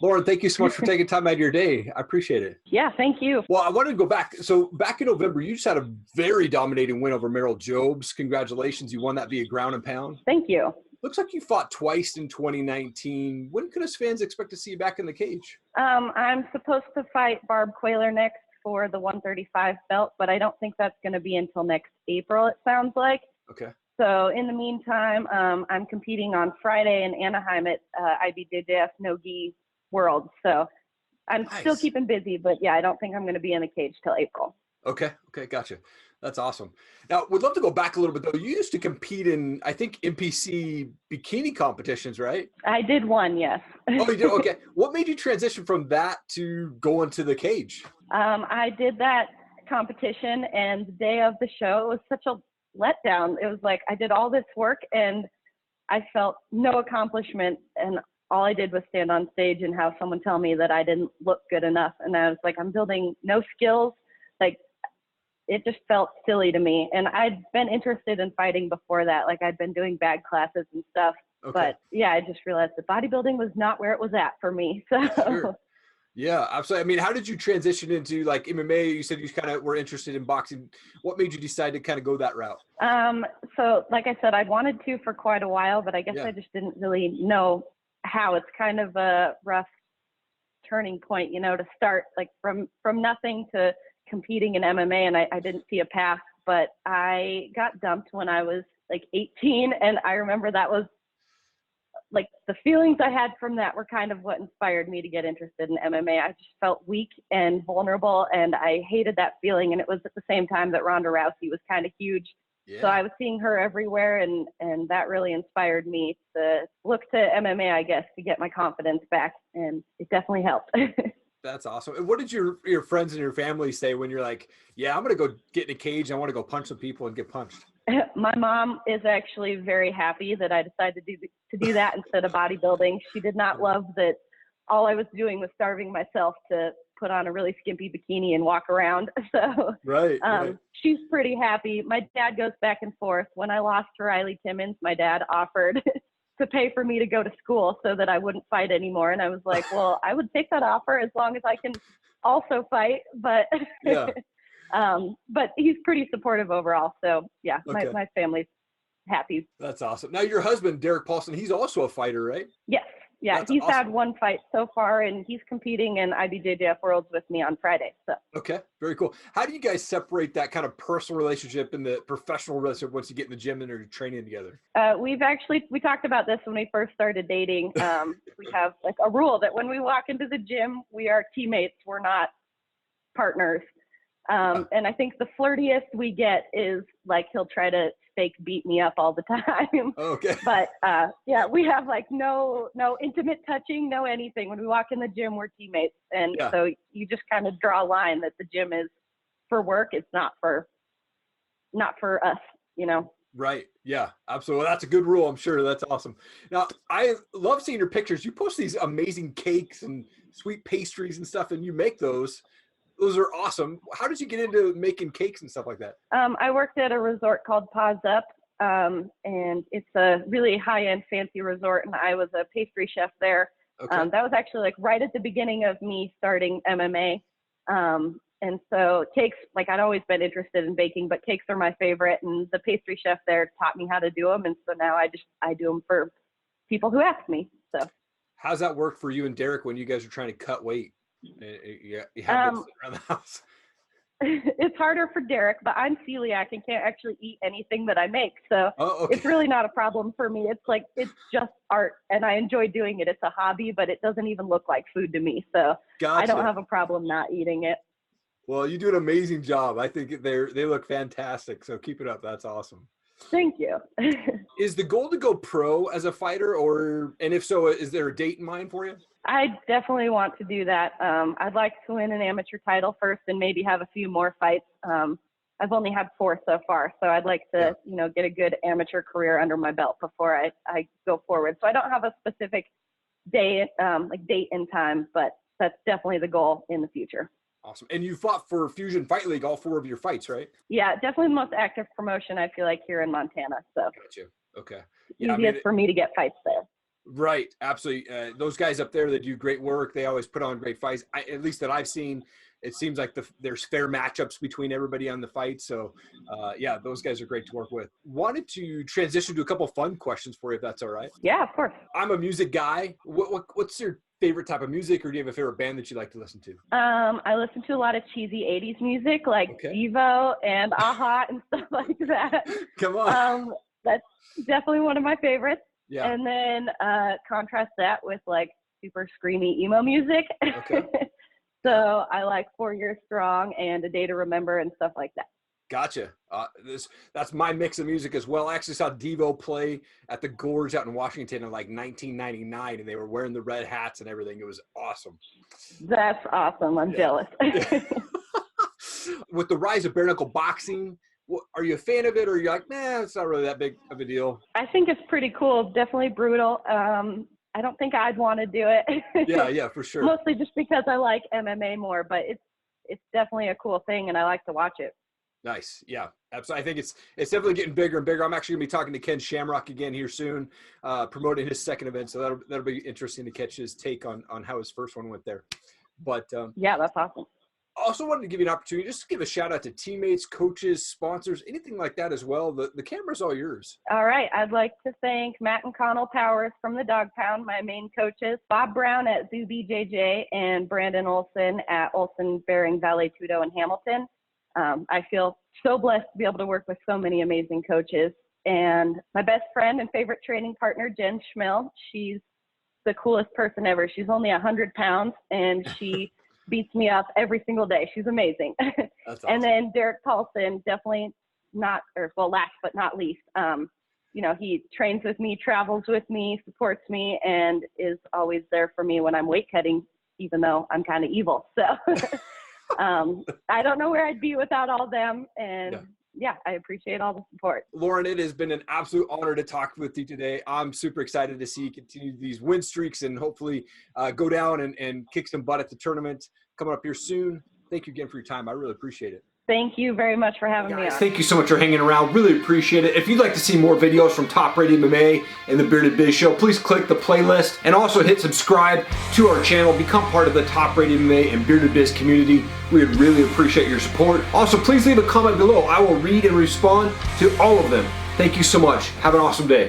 Lauren, thank you so much for taking time out of your day. I appreciate it. Yeah, thank you. Well, I wanted to go back. So back in November, you just had a very dominating win over Merrill Jobes. Congratulations. You won that via ground and pound. Thank you. Looks like you fought twice in 2019. When can us fans expect to see you back in the cage? I'm supposed to fight Barb Quayler next for the 135 belt, but I don't think that's going to be until next April, it sounds like. Okay. So in the meantime, I'm competing on Friday in Anaheim at IBJJF No-Gi World. So I'm still keeping busy, but yeah, I don't think I'm going to be in the cage till April. Okay. Okay. Gotcha. That's awesome. Now, we'd love to go back a little bit, though. You used to compete in, I think, NPC bikini competitions, right? I did one, yes. Oh, you did? Okay. What made you transition from that to go into the cage? I did that competition, and the day of the show, it was such a letdown. It was like I did all this work, and I felt no accomplishment, and all I did was stand on stage and have someone tell me that I didn't look good enough. And I was like, I'm building no skills. Like, it just felt silly to me. And I'd been interested in fighting before that. Like, I'd been doing bag classes and stuff. Okay. But yeah, I just realized that bodybuilding was not where it was at for me. So sure. Yeah, absolutely. I mean, how did you transition into like MMA? You said you kind of were interested in boxing. What made you decide to kind of go that route? So like I said, I'd wanted to for quite a while, but I guess I just didn't really know how. It's kind of a rough turning point, you know, to start like from nothing to competing in MMA, and I didn't see a path. But I got dumped when I was like 18, and I remember that was like the feelings I had from that were kind of what inspired me to get interested in MMA. I just felt weak and vulnerable, and I hated that feeling. And it was at the same time that Ronda Rousey was kind of huge. Yeah. So I was seeing her everywhere, and that really inspired me to look to MMA, I guess, to get my confidence back. And it definitely helped. That's awesome. And what did your friends and your family say when you're like, yeah, I'm going to go get in a cage. I want to go punch some people and get punched? My mom is actually very happy that I decided to do that instead of bodybuilding. She did not love that all I was doing was starving myself to put on a really skimpy bikini and walk around. So right. She's pretty happy. My dad goes back and forth. When I lost to Riley Timmons, my dad offered to pay for me to go to school so that I wouldn't fight anymore. And I was like, well, I would take that offer as long as I can also fight. But yeah. But he's pretty supportive overall. So yeah, okay. my family's happy. That's awesome. Now your husband, Derek Paulson, he's also a fighter, right? Yes. Yeah. That's he's awesome. Had one fight so far, and he's competing in IBJJF Worlds with me on Friday. So. Okay. Very cool. How do you guys separate that kind of personal relationship and the professional relationship once you get in the gym and are training together? We talked about this when we first started dating. We have like a rule that when we walk into the gym, we are teammates. We're not partners. And I think the flirtiest we get is like he'll try to fake beat me up all the time. Okay. But yeah, we have like no intimate touching, no anything. When we walk in the gym, we're teammates. And so you just kind of draw a line that the gym is for work. It's not for us, you know? Right. Yeah, absolutely. That's a good rule. I'm sure. That's awesome. Now, I love seeing your pictures. You post these amazing cakes and sweet pastries and stuff, and you make those. Those are awesome. How did you get into making cakes and stuff like that? I worked at a resort called Paws Up, and it's a really high-end fancy resort, and I was a pastry chef there. Okay. That was actually like right at the beginning of me starting MMA. And so cakes, like I'd always been interested in baking, but cakes are my favorite, and the pastry chef there taught me how to do them, and so now I do them for people who ask me. So how's that work for you and Derek when you guys are trying to cut weight? You have this around the house. It's harder for Derek, but I'm celiac and can't actually eat anything that I make. So It's really not a problem for me. It's just art, and I enjoy doing it. It's a hobby, but it doesn't even look like food to me. So gotcha. I don't have a problem not eating it. Well, you do an amazing job. I think they look fantastic. So keep it up. That's awesome. Thank you. Is the goal to go pro as a fighter, and if so, is there a date in mind for you? I definitely want to do that. I'd like to win an amateur title first and maybe have a few more fights. I've only had 4 so far, so I'd like to, get a good amateur career under my belt before I go forward. So I don't have a specific date and time, but that's definitely the goal in the future. Awesome. And you fought for Fusion Fight League all 4 of your fights, right? Yeah, definitely the most active promotion I feel like here in Montana. So gotcha. Okay. Yeah, easiest for me to get fights there. Right, absolutely. Those guys up there that do great work, they always put on great fights. At least that I've seen, it seems like there's fair matchups between everybody on the fight. So, yeah, those guys are great to work with. Wanted to transition to a couple fun questions for you, if that's all right. Yeah, of course. I'm a music guy. What's your favorite type of music, or do you have a favorite band that you like to listen to? I listen to a lot of cheesy 80s music, like Devo and Aha and stuff like that. Come on. That's definitely one of my favorites. Yeah. And then contrast that with like super screamy emo music. Okay. So I like 4 Years Strong and A Day to Remember and stuff like that. Gotcha. That's my mix of music as well. I actually saw Devo play at the Gorge out in Washington in like 1999, and they were wearing the red hats and everything. It was awesome. That's awesome. I'm jealous. With the rise of Bareknuckle Boxing, are you a fan of it, or are you like, nah, it's not really that big of a deal? I think it's pretty cool. Definitely brutal. I don't think I'd want to do it. Yeah, for sure. Mostly just because I like MMA more, but it's definitely a cool thing, and I like to watch it. Nice. Yeah, absolutely. I think it's definitely getting bigger and bigger. I'm actually going to be talking to Ken Shamrock again here soon, promoting his second event. So that'll be interesting to catch his take on how his first one went there. But yeah, that's awesome. Also wanted to give you an opportunity just to give a shout out to teammates, coaches, sponsors, anything like that as well. The camera's all yours. All right. I'd like to thank Matt and Connell Powers from the Dog Pound, my main coaches, Bob Brown at Zoo BJJ, and Brandon Olson at Olson Bering Valley Tudo in Hamilton. I feel so blessed to be able to work with so many amazing coaches. And my best friend and favorite training partner, Jen Schmill, she's the coolest person ever. She's only 100 pounds, and she beats me up every single day. She's amazing. That's awesome. And then Derek Paulson, definitely last but not least. He trains with me, travels with me, supports me, and is always there for me when I'm weight cutting, even though I'm kind of evil. So I don't know where I'd be without all them. And yeah, I appreciate all the support. Lauren, it has been an absolute honor to talk with you today. I'm super excited to see you continue these win streaks and hopefully go down and kick some butt at the tournament coming up here soon. Thank you again for your time. I really appreciate it. Thank you very much for having me on. Thank you so much for hanging around. Really appreciate it. If you'd like to see more videos from Top Rated MMA and the Bearded Biz Show, please click the playlist and also hit subscribe to our channel. Become part of the Top Rated MMA and Bearded Biz community. We would really appreciate your support. Also, please leave a comment below. I will read and respond to all of them. Thank you so much. Have an awesome day.